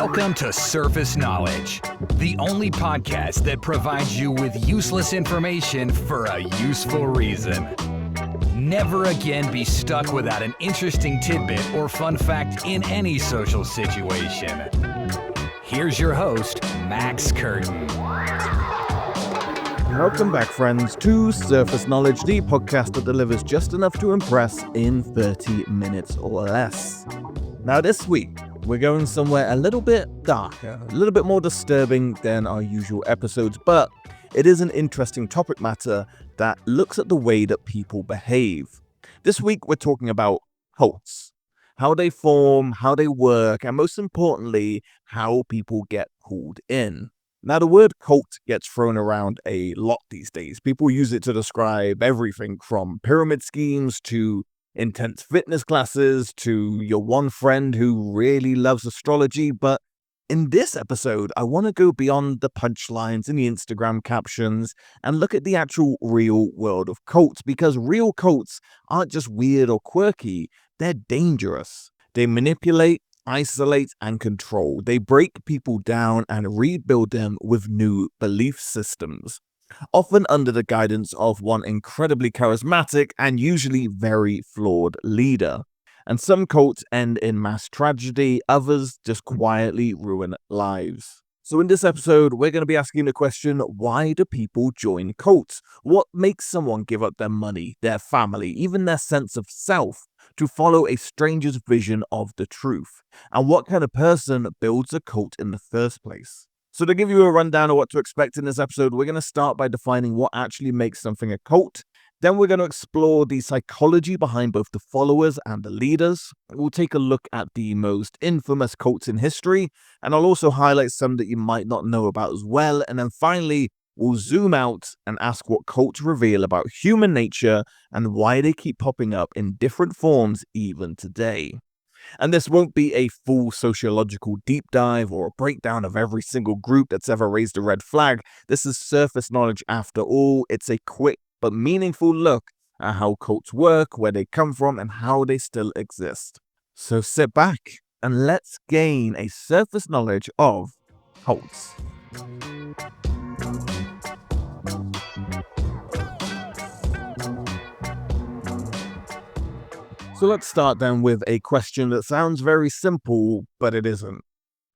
Welcome to Surface Knowledge, the only podcast that provides you with useless information for a useful reason. Never again be stuck without an interesting tidbit or fun fact in any social situation. Here's your host, Max Curtin. Welcome back, friends, to Surface Knowledge, the podcast that delivers just enough to impress in 30 minutes or less. Now, this week, we're going somewhere a little bit darker, a little bit more disturbing than our usual episodes, but it is an interesting topic matter that looks at the way that people behave. This week, we're talking about cults, how they form, how they work, and most importantly, how people get pulled in. Now, the word cult gets thrown around a lot these days. People use it to describe everything from pyramid schemes to intense fitness classes to your one friend who really loves astrology. But in this episode, I want to go beyond the punchlines and the Instagram captions and look at the actual real world of cults, because real cults aren't just weird or quirky, they're dangerous. They manipulate, isolate, and control. They break people down and rebuild them with new belief systems, often under the guidance of one incredibly charismatic and usually very flawed leader. And some cults end in mass tragedy, others just quietly ruin lives. So in this episode, we're going to be asking the question, why do people join cults? What makes someone give up their money, their family, even their sense of self to follow a stranger's vision of the truth? And what kind of person builds a cult in the first place? So to give you a rundown of what to expect in this episode, we're going to start by defining what actually makes something a cult. Then we're going to explore the psychology behind both the followers and the leaders. We'll take a look at the most infamous cults in history, and I'll also highlight some that you might not know about as well. And then finally, we'll zoom out and ask what cults reveal about human nature and why they keep popping up in different forms even today. And this won't be a full sociological deep dive or a breakdown of every single group that's ever raised a red flag. This is surface knowledge after all. It's a quick but meaningful look at how cults work, where they come from, and how they still exist. So sit back and let's gain a surface knowledge of cults. So let's start then with a question that sounds very simple, but it isn't.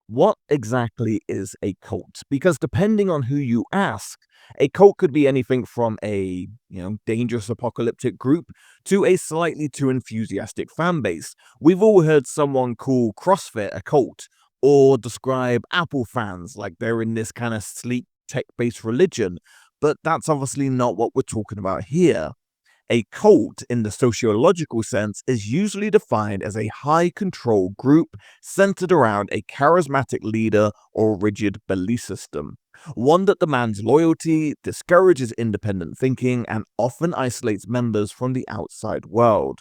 What exactly is a cult? Because depending on who you ask, a cult could be anything from a, dangerous apocalyptic group to a slightly too enthusiastic fan base. We've all heard someone call CrossFit a cult, or describe Apple fans like they're in this kind of sleek tech-based religion, but that's obviously not what we're talking about here. A cult, in the sociological sense, is usually defined as a high-control group centered around a charismatic leader or rigid belief system, one that demands loyalty, discourages independent thinking, and often isolates members from the outside world.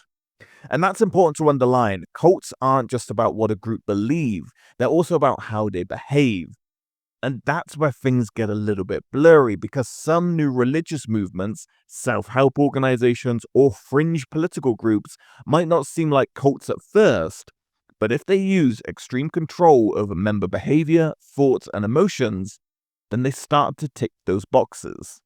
And that's important to underline. Cults aren't just about what a group believe, they're also about how they behave. And that's where things get a little bit blurry, because some new religious movements, self-help organizations, or fringe political groups might not seem like cults at first, but if they use extreme control over member behavior, thoughts, and emotions, then they start to tick those boxes.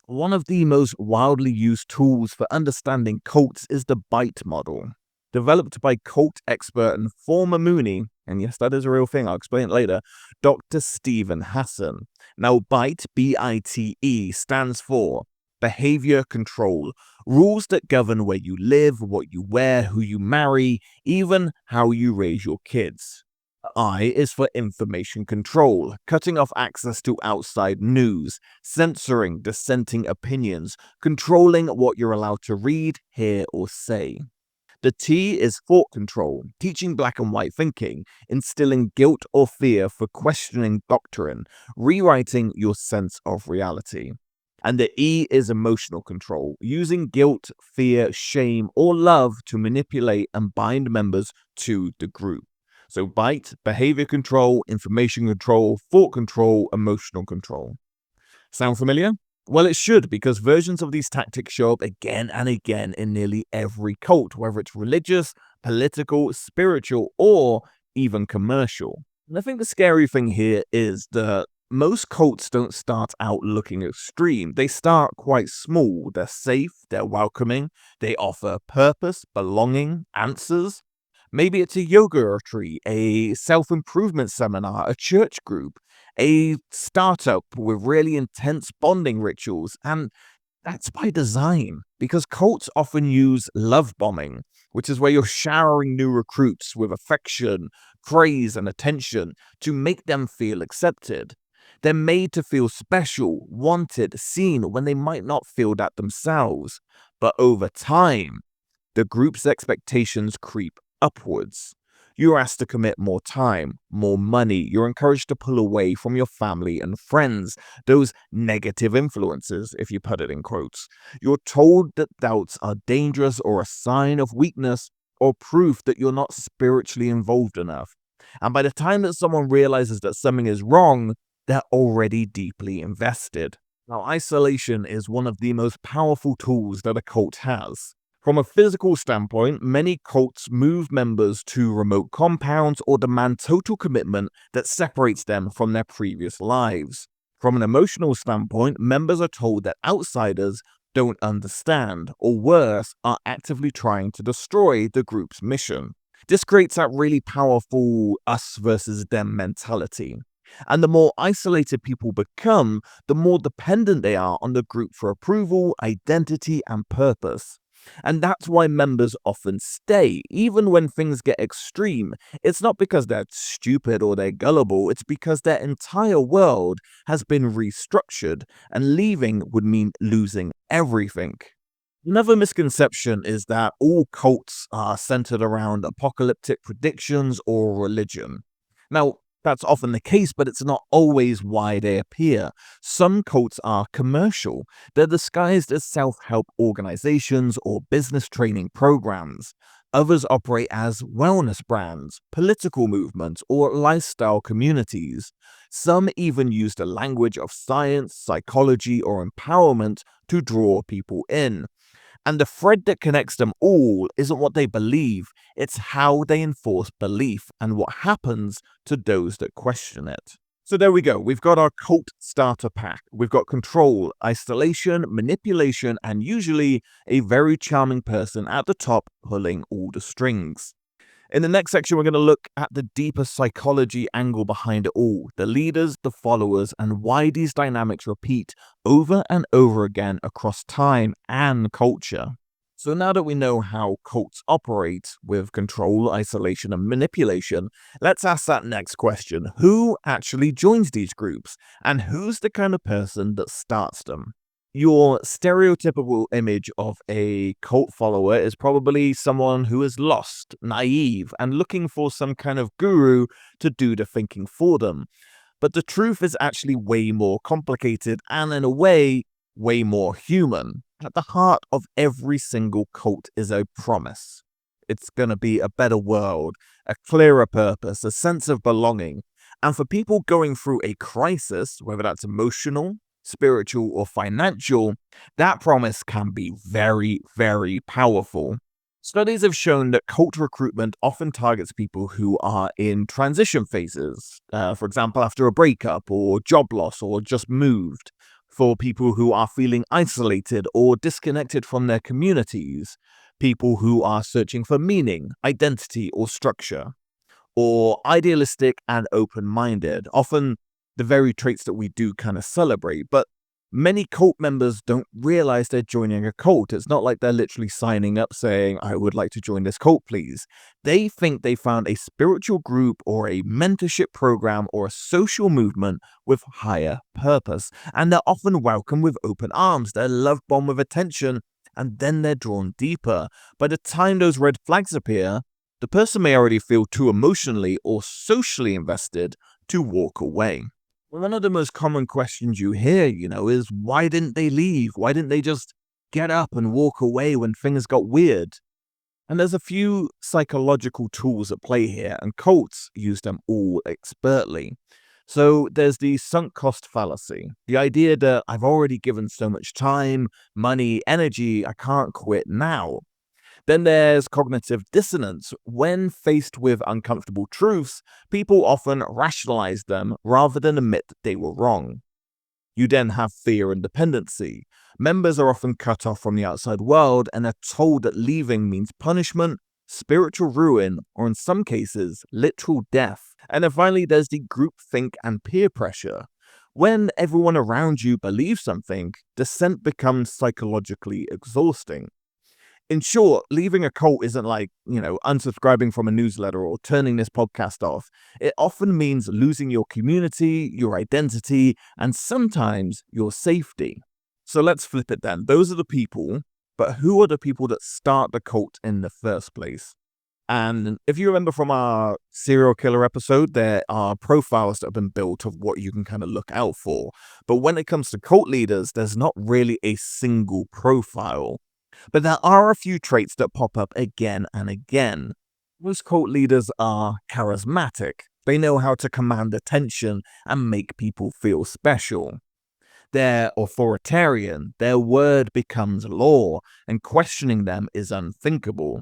One of the most widely used tools for understanding cults is the BITE model, developed by cult expert and former Moonie, and yes, that is a real thing, I'll explain it later, Dr. Stephen Hassan. Now, BITE, B-I-T-E, stands for Behavior Control, rules that govern where you live, what you wear, who you marry, even how you raise your kids. I is for information control, cutting off access to outside news, censoring dissenting opinions, controlling what you're allowed to read, hear, or say. The T is thought control, teaching black and white thinking, instilling guilt or fear for questioning doctrine, rewriting your sense of reality. And the E is emotional control, using guilt, fear, shame, or love to manipulate and bind members to the group. So BITE, behavior control, information control, thought control, emotional control. Sound familiar? Well, it should, because versions of these tactics show up again and again in nearly every cult, whether it's religious, political, spiritual, or even commercial. And I think the scary thing here is that most cults don't start out looking extreme. They start quite small. They're safe, they're welcoming, they offer purpose, belonging, answers. Maybe it's a yoga retreat, a self improvement seminar, a church group, a startup with really intense bonding rituals. And that's by design, because cults often use love bombing, which is where you're showering new recruits with affection, praise, and attention to make them feel accepted. They're made to feel special, wanted, seen when they might not feel that themselves. But over time, the group's expectations creep upwards. You're asked to commit more time, more money. You're encouraged to pull away from your family and friends, those negative influences, if you put it in quotes. You're told that doubts are dangerous or a sign of weakness or proof that you're not spiritually involved enough. And by the time that someone realizes that something is wrong, they're already deeply invested. Now, isolation is one of the most powerful tools that a cult has. From a physical standpoint, many cults move members to remote compounds or demand total commitment that separates them from their previous lives. From an emotional standpoint, members are told that outsiders don't understand, or worse, are actively trying to destroy the group's mission. This creates that really powerful us versus them mentality. And the more isolated people become, the more dependent they are on the group for approval, identity, and purpose. And that's why members often stay, even when things get extreme. It's not because they're stupid or they're gullible, it's because their entire world has been restructured, and leaving would mean losing everything. Another misconception is that all cults are centered around apocalyptic predictions or religion. Now, that's often the case, but it's not always why they appear. Some cults are commercial. They're disguised as self-help organizations or business training programs. Others operate as wellness brands, political movements, or lifestyle communities. Some even use the language of science, psychology, or empowerment to draw people in. And the thread that connects them all isn't what they believe, it's how they enforce belief and what happens to those that question it. So there we go. We've got our cult starter pack. We've got control, isolation, manipulation, and usually a very charming person at the top pulling all the strings. In the next section, we're going to look at the deeper psychology angle behind it all, the leaders, the followers, and why these dynamics repeat over and over again across time and culture. So now that we know how cults operate with control, isolation, and manipulation, let's ask that next question. Who actually joins these groups? And who's the kind of person that starts them? Your stereotypical image of a cult follower is probably someone who is lost, naive, and looking for some kind of guru to do the thinking for them. But the truth is actually way more complicated and, in a way, way more human. At the heart of every single cult is a promise. It's going to be a better world, a clearer purpose, a sense of belonging. And for people going through a crisis, whether that's emotional, spiritual, or financial, that promise can be very, very powerful. Studies have shown that cult recruitment often targets people who are in transition phases, for example, after a breakup or job loss or just moved, for people who are feeling isolated or disconnected from their communities, people who are searching for meaning, identity, or structure, or idealistic and open-minded, often the very traits that we do kind of celebrate. But many cult members don't realize they're joining a cult. It's not like they're literally signing up saying, I would like to join this cult, please. They think they found a spiritual group or a mentorship program or a social movement with higher purpose. And they're often welcomed with open arms. They're love bombed with attention, and then they're drawn deeper. By the time those red flags appear, the person may already feel too emotionally or socially invested to walk away. Well, one of the most common questions you hear, is why didn't they leave? Why didn't they just get up and walk away when things got weird? And there's a few psychological tools at play here, and cults use them all expertly. So there's the sunk cost fallacy, the idea that I've already given so much time, money, energy, I can't quit now. Then there's cognitive dissonance. When faced with uncomfortable truths, people often rationalize them rather than admit that they were wrong. You then have fear and dependency. Members are often cut off from the outside world and are told that leaving means punishment, spiritual ruin, or in some cases, literal death. And then finally, there's the groupthink and peer pressure. When everyone around you believes something, dissent becomes psychologically exhausting. In short, leaving a cult isn't like, unsubscribing from a newsletter or turning this podcast off. It often means losing your community, your identity, and sometimes your safety. So let's flip it then. Those are the people, but who are the people that start the cult in the first place? And if you remember from our serial killer episode, there are profiles that have been built of what you can kind of look out for. But when it comes to cult leaders, there's not really a single profile. But there are a few traits that pop up again and again. Most cult leaders are charismatic. They know how to command attention and make people feel special. They're authoritarian. Their word becomes law, and questioning them is unthinkable.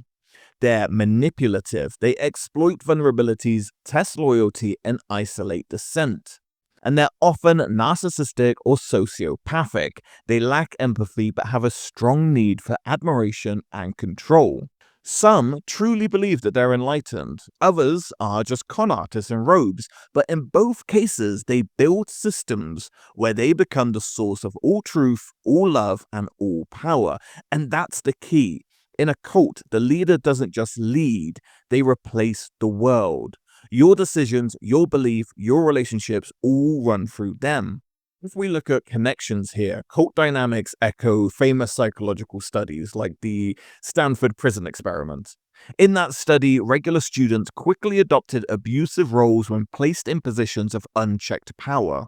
They're manipulative. They exploit vulnerabilities, test loyalty, and isolate dissent. And they're often narcissistic or sociopathic. They lack empathy but have a strong need for admiration and control. Some truly believe that they're enlightened. Others are just con artists in robes. But in both cases, they build systems where they become the source of all truth, all love, and all power. And that's the key. In a cult, the leader doesn't just lead, they replace the world. Your decisions, your belief, your relationships all run through them. If we look at connections here, cult dynamics echo famous psychological studies like the Stanford prison experiment. In that study, regular students quickly adopted abusive roles when placed in positions of unchecked power.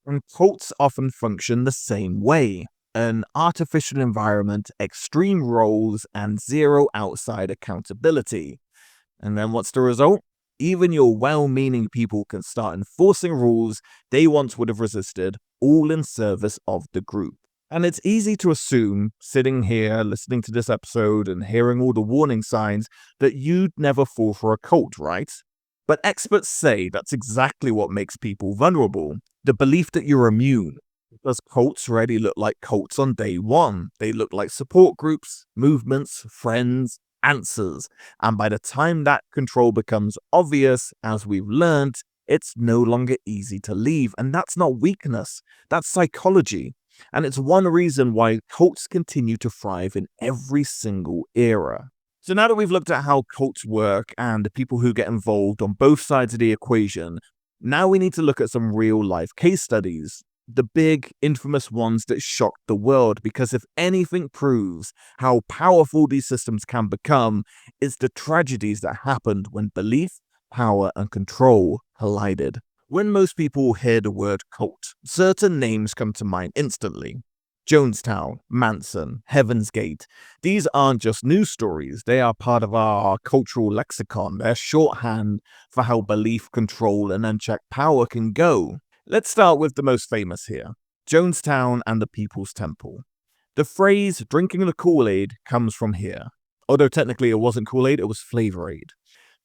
And cults often function the same way. An artificial environment, extreme roles, and zero outside accountability. And then what's the result? Even your well-meaning people can start enforcing rules they once would have resisted, all in service of the group. And it's easy to assume, sitting here, listening to this episode and hearing all the warning signs, that you'd never fall for a cult, right? But experts say that's exactly what makes people vulnerable. The belief that you're immune. Because cults already look like cults on day one. They look like support groups, movements, friends, answers. And by the time that control becomes obvious, as we've learned, it's no longer easy to leave. And that's not weakness, that's psychology. And it's one reason why cults continue to thrive in every single era. So now that we've looked at how cults work and the people who get involved on both sides of the equation, now we need to look at some real life case studies. The big, infamous ones that shocked the world, because if anything proves how powerful these systems can become, it's the tragedies that happened when belief, power, and control collided. When most people hear the word cult, certain names come to mind instantly. Jonestown, Manson, Heaven's Gate. These aren't just news stories, they are part of our cultural lexicon. They're shorthand for how belief, control, and unchecked power can go. Let's start with the most famous here, Jonestown and the People's Temple. The phrase drinking the Kool-Aid comes from here. Although technically it wasn't Kool-Aid, it was Flavor Aid.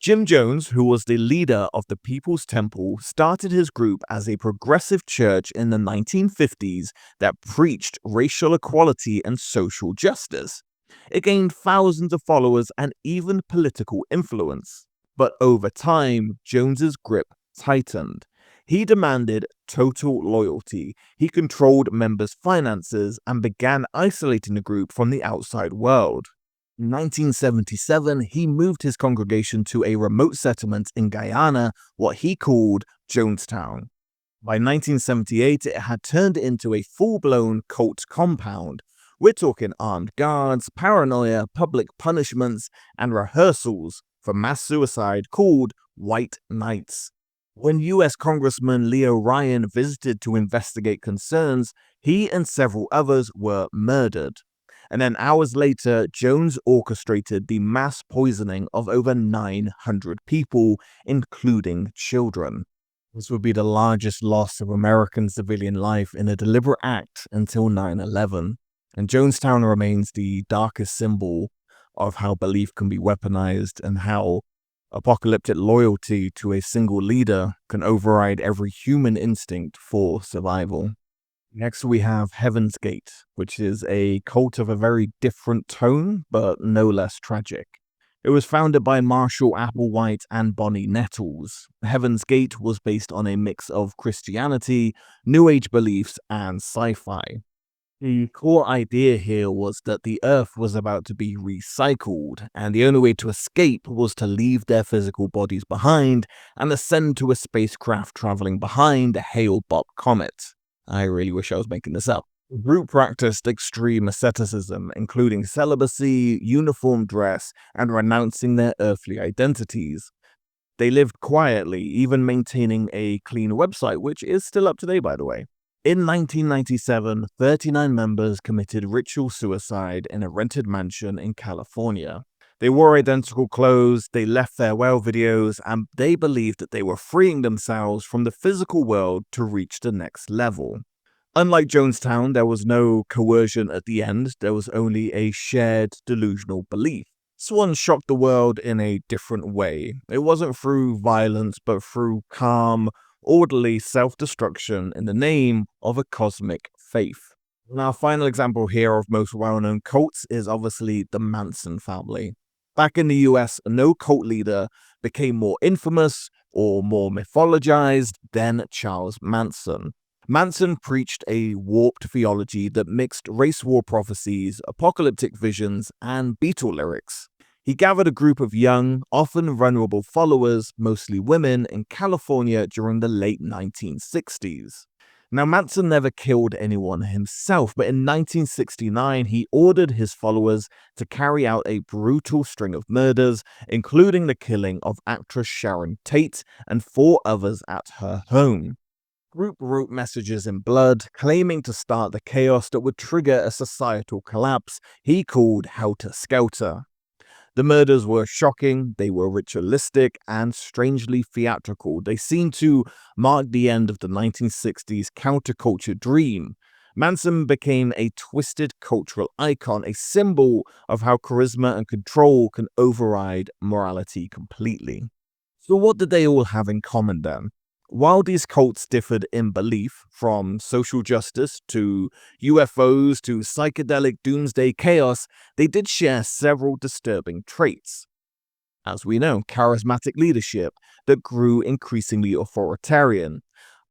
Jim Jones, who was the leader of the People's Temple, started his group as a progressive church in the 1950s that preached racial equality and social justice. It gained thousands of followers and even political influence. But over time, Jones's grip tightened. He demanded total loyalty. He controlled members' finances and began isolating the group from the outside world. In 1977, he moved his congregation to a remote settlement in Guyana, what he called Jonestown. By 1978, it had turned into a full-blown cult compound. We're talking armed guards, paranoia, public punishments, and rehearsals for mass suicide called White Nights. When US Congressman Leo Ryan visited to investigate concerns, he and several others were murdered. And then hours later, Jones orchestrated the mass poisoning of over 900 people, including children. This would be the largest loss of American civilian life in a deliberate act until 9/11. And Jonestown remains the darkest symbol of how belief can be weaponized and how apocalyptic loyalty to a single leader can override every human instinct for survival. Next, we have Heaven's Gate, which is a cult of a very different tone, but no less tragic. It was founded by Marshall Applewhite and Bonnie Nettles. Heaven's Gate was based on a mix of Christianity, New Age beliefs, and sci-fi. The core idea here was that the Earth was about to be recycled, and the only way to escape was to leave their physical bodies behind and ascend to a spacecraft traveling behind a Hale-Bopp comet. I really wish I was making this up. The group practiced extreme asceticism, including celibacy, uniform dress, and renouncing their earthly identities. They lived quietly, even maintaining a clean website, which is still up to date, by the way. In 1997, 39 members committed ritual suicide in a rented mansion in California. They wore identical clothes, they left farewell videos, and they believed that they were freeing themselves from the physical world to reach the next level. Unlike Jonestown, there was no coercion at the end, there was only a shared delusional belief. This one shocked the world in a different way. It wasn't through violence, but through calm, orderly self-destruction in the name of a cosmic faith. And our final example here of most well-known cults is obviously the Manson family. Back in the US, no cult leader became more infamous or more mythologized than Charles Manson. Manson preached a warped theology that mixed race war prophecies, apocalyptic visions, and Beatle lyrics. He gathered a group of young, often vulnerable followers, mostly women, in California during the late 1960s. Now, Manson never killed anyone himself, but in 1969, he ordered his followers to carry out a brutal string of murders, including the killing of actress Sharon Tate and 4 others at her home. The group wrote messages in blood, claiming to start the chaos that would trigger a societal collapse he called Helter Skelter. The murders were shocking, they were ritualistic, and strangely theatrical. They seemed to mark the end of the 1960s counterculture dream. Manson became a twisted cultural icon, a symbol of how charisma and control can override morality completely. So what did they all have in common then? While these cults differed in belief, from social justice to UFOs to psychedelic doomsday chaos, they did share several disturbing traits. As we know, charismatic leadership that grew increasingly authoritarian,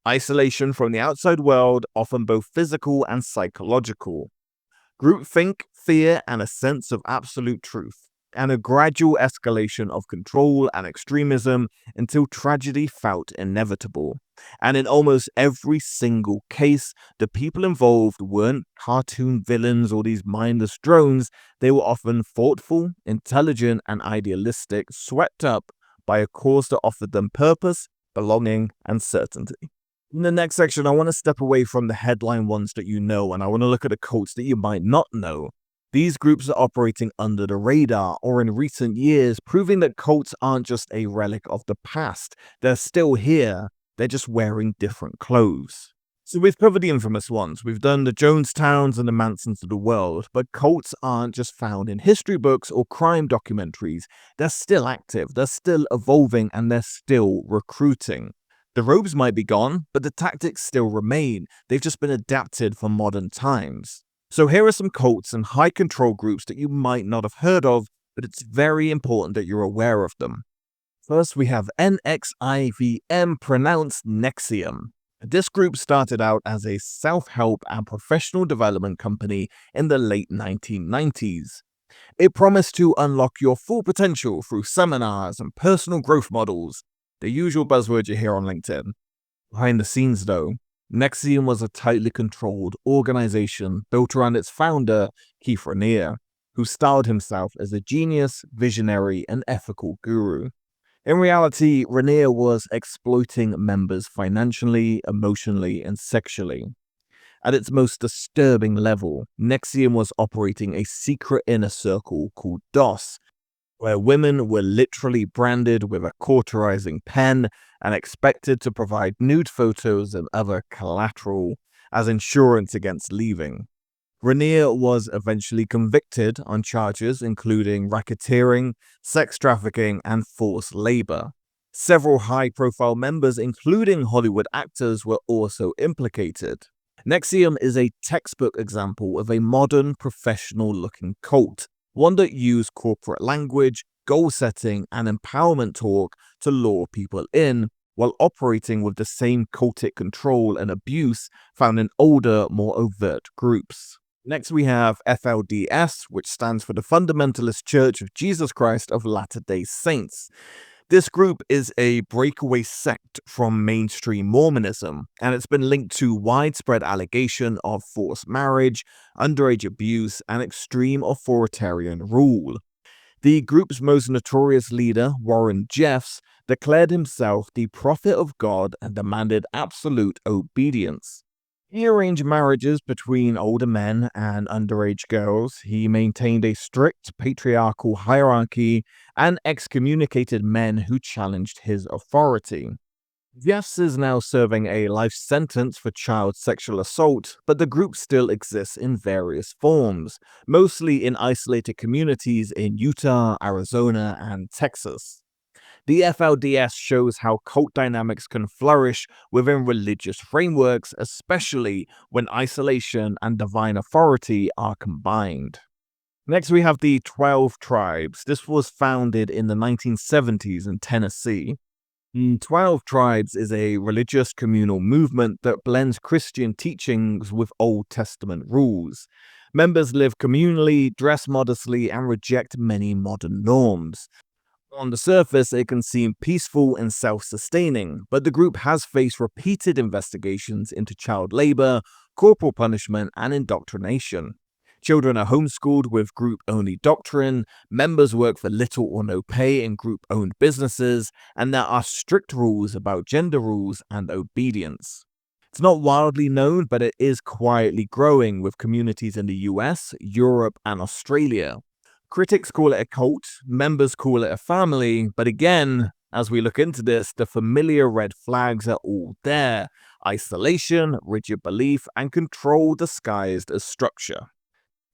isolation from the outside world, often both physical and psychological, groupthink, fear, and a sense of absolute truth, and a gradual escalation of control and extremism until tragedy felt inevitable. And in almost every single case, the people involved weren't cartoon villains or these mindless drones. They were often thoughtful, intelligent, and idealistic, swept up by a cause that offered them purpose, belonging, and certainty. In the next section, I want to step away from the headline ones that you know, and I want to look at the cults that you might not know. These groups are operating under the radar or in recent years, proving that cults aren't just a relic of the past. They're still here, they're just wearing different clothes. So we've covered the infamous ones, we've done the Jonestowns and the Mansons of the world, but cults aren't just found in history books or crime documentaries. They're still active, they're still evolving, and they're still recruiting. The robes might be gone, but the tactics still remain. They've just been adapted for modern times. So here are some cults and high control groups that you might not have heard of, but it's very important that you're aware of them. First, we have NXIVM, pronounced NXIVM. This group started out as a self-help and professional development company in the late 1990s. It promised to unlock your full potential through seminars and personal growth models, the usual buzzword you hear on LinkedIn. Behind the scenes though, NXIVM was a tightly controlled organization built around its founder, Keith Raniere, who styled himself as a genius, visionary, and ethical guru. In reality, Raniere was exploiting members financially, emotionally, and sexually. At its most disturbing level, NXIVM was operating a secret inner circle called DOS, where women were literally branded with a cauterizing pen and expected to provide nude photos and other collateral as insurance against leaving. Rainier was eventually convicted on charges including racketeering, sex trafficking, and forced labor. Several high-profile members, including Hollywood actors, were also implicated. NXIVM is a textbook example of a modern, professional-looking cult, one that used corporate language, goal-setting, and empowerment talk to lure people in, while operating with the same cultic control and abuse found in older, more overt groups. Next, we have FLDS, which stands for the Fundamentalist Church of Jesus Christ of Latter-day Saints. This group is a breakaway sect from mainstream Mormonism, and it's been linked to widespread allegation of forced marriage, underage abuse, and extreme authoritarian rule. The group's most notorious leader, Warren Jeffs, declared himself the prophet of God and demanded absolute obedience. He arranged marriages between older men and underage girls. He maintained a strict patriarchal hierarchy and excommunicated men who challenged his authority. Jeffs is now serving a life sentence for child sexual assault, but the group still exists in various forms, mostly in isolated communities in Utah, Arizona, and Texas. The FLDS shows how cult dynamics can flourish within religious frameworks, especially when isolation and divine authority are combined. Next, we have the 12 Tribes. This was founded in the 1970s in Tennessee. 12 Tribes is a religious communal movement that blends Christian teachings with Old Testament rules. Members live communally, dress modestly, and reject many modern norms. On the surface, it can seem peaceful and self-sustaining, but the group has faced repeated investigations into child labor, corporal punishment, and indoctrination. Children are homeschooled with group-only doctrine, members work for little or no pay in group-owned businesses, and there are strict rules about gender roles and obedience. It's not wildly known, but it is quietly growing with communities in the US, Europe, and Australia. Critics call it a cult, members call it a family, but again, as we look into this, the familiar red flags are all there: isolation, rigid belief, and control disguised as structure.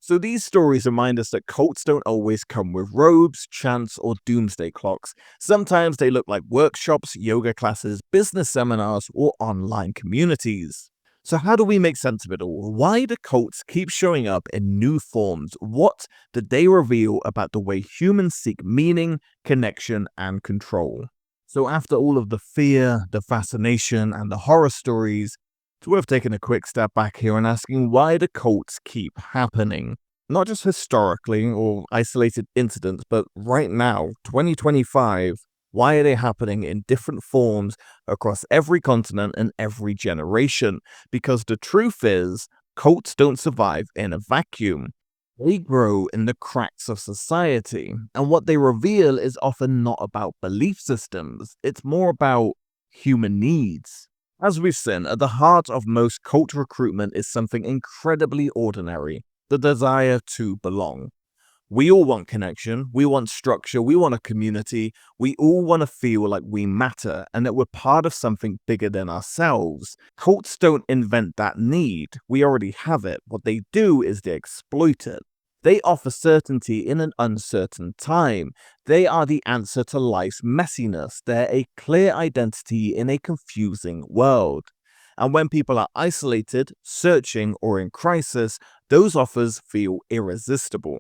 So these stories remind us that cults don't always come with robes, chants, or doomsday clocks. Sometimes they look like workshops, yoga classes, business seminars, or online communities. So how do we make sense of it all? Why do cults keep showing up in new forms? What did they reveal about the way humans seek meaning, connection, and control? So after all of the fear, the fascination, and the horror stories, it's worth taking a quick step back here and asking why do cults keep happening? Not just historically or isolated incidents, but right now, 2025, why are they happening in different forms across every continent and every generation? Because the truth is, cults don't survive in a vacuum. They grow in the cracks of society, and what they reveal is often not about belief systems, it's more about human needs. As we've seen, at the heart of most cult recruitment is something incredibly ordinary: the desire to belong. We all want connection, we want structure, we want a community, we all want to feel like we matter and that we're part of something bigger than ourselves. Cults don't invent that need, we already have it. What they do is they exploit it. They offer certainty in an uncertain time. They are the answer to life's messiness. They're a clear identity in a confusing world. And when people are isolated, searching, or in crisis, those offers feel irresistible.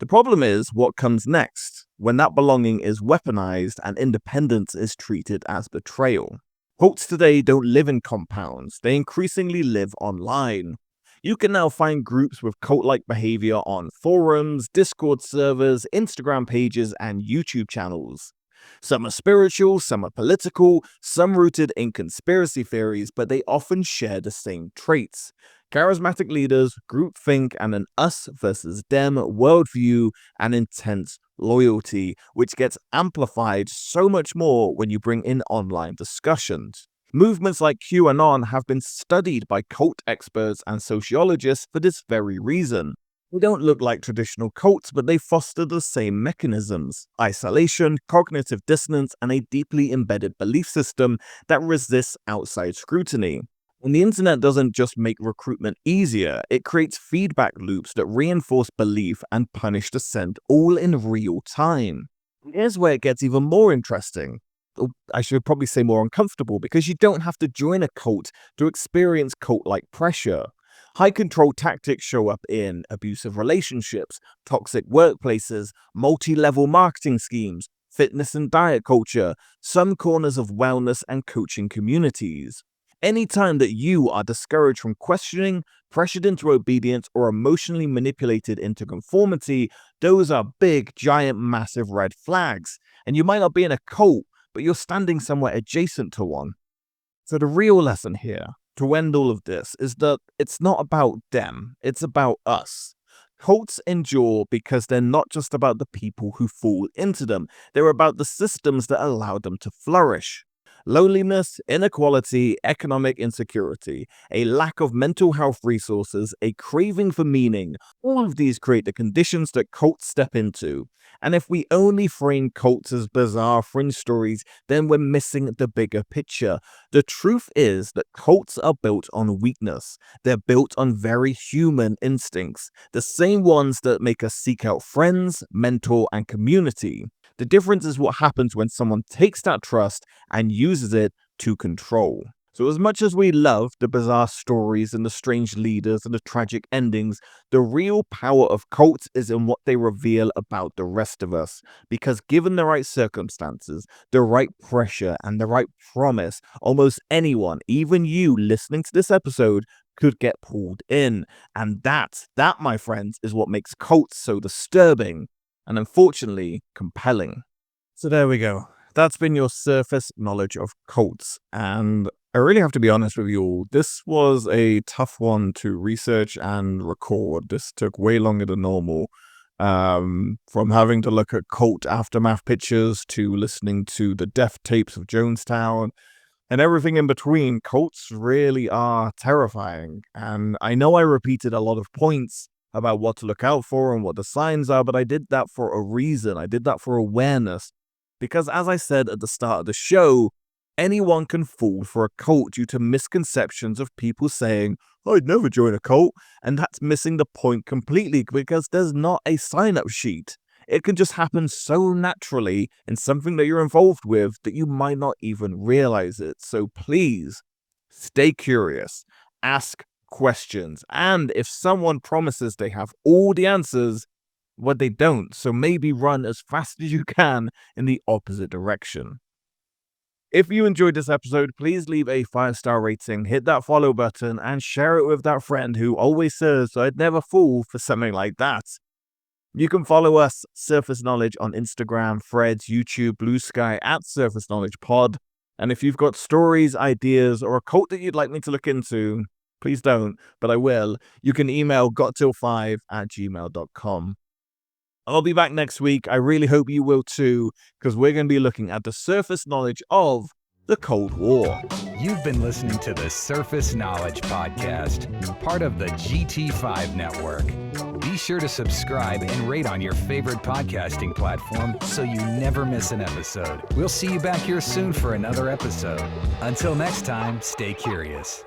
The problem is what comes next, when that belonging is weaponized and independence is treated as betrayal. Cults today don't live in compounds, they increasingly live online. You can now find groups with cult-like behavior on forums, Discord servers, Instagram pages, and YouTube channels. Some are spiritual, some are political, some rooted in conspiracy theories, but they often share the same traits: charismatic leaders, groupthink, and an us versus them worldview and intense loyalty, which gets amplified so much more when you bring in online discussions. Movements like QAnon have been studied by cult experts and sociologists for this very reason. They don't look like traditional cults, but they foster the same mechanisms: isolation, cognitive dissonance, and a deeply embedded belief system that resists outside scrutiny. And the internet doesn't just make recruitment easier, it creates feedback loops that reinforce belief and punish dissent all in real time. Here's where it gets even more interesting. Or I should probably say more uncomfortable, because you don't have to join a cult to experience cult-like pressure. High control tactics show up in abusive relationships, toxic workplaces, multi-level marketing schemes, fitness and diet culture, some corners of wellness and coaching communities. Anytime that you are discouraged from questioning, pressured into obedience, or emotionally manipulated into conformity, those are big, giant, massive red flags. And you might not be in a cult, but you're standing somewhere adjacent to one. So the real lesson here, to end all of this, is that it's not about them, it's about us. Cults endure because they're not just about the people who fall into them, they're about the systems that allow them to flourish. Loneliness, inequality, economic insecurity, a lack of mental health resources, a craving for meaning, all of these create the conditions that cults step into. And if we only frame cults as bizarre fringe stories, then we're missing the bigger picture. The truth is that cults are built on weakness. They're built on very human instincts, the same ones that make us seek out friends, mentor, and community. The difference is what happens when someone takes that trust and uses it to control. So as much as we love the bizarre stories and the strange leaders and the tragic endings, the real power of cults is in what they reveal about the rest of us. Because given the right circumstances, the right pressure, and the right promise, almost anyone, even you listening to this episode, could get pulled in. And that, my friends, is what makes cults so disturbing and unfortunately compelling. So there we go. That's been your surface knowledge of cults. And I really have to be honest with you all, this was a tough one to research and record. This took way longer than normal. From having to look at cult aftermath pictures to listening to the death tapes of Jonestown and everything in between, cults really are terrifying. And I know I repeated a lot of points about what to look out for and what the signs are, but I did that for a reason. I did that for awareness. Because as I said at the start of the show, anyone can fall for a cult due to misconceptions of people saying, I'd never join a cult, and that's missing the point completely because there's not a sign-up sheet. It can just happen so naturally in something that you're involved with that you might not even realize it. So please, stay curious, ask questions, and if someone promises they have all the answers, well, they don't, so maybe run as fast as you can in the opposite direction. If you enjoyed this episode, please leave a 5-star rating, hit that follow button, and share it with that friend who always says I'd never fall for something like that. You can follow us, Surface Knowledge, on Instagram, Threads, YouTube, Blue Sky, at Surface Knowledge Pod. And if you've got stories, ideas, or a cult that you'd like me to look into, please don't, but I will. You can email gottill5@gmail.com. I'll be back next week. I really hope you will too, because we're going to be looking at the surface knowledge of the Cold War. You've been listening to the Surface Knowledge Podcast, part of the GT5 network. Be sure to subscribe and rate on your favorite podcasting platform so you never miss an episode. We'll see you back here soon for another episode. Until next time, stay curious.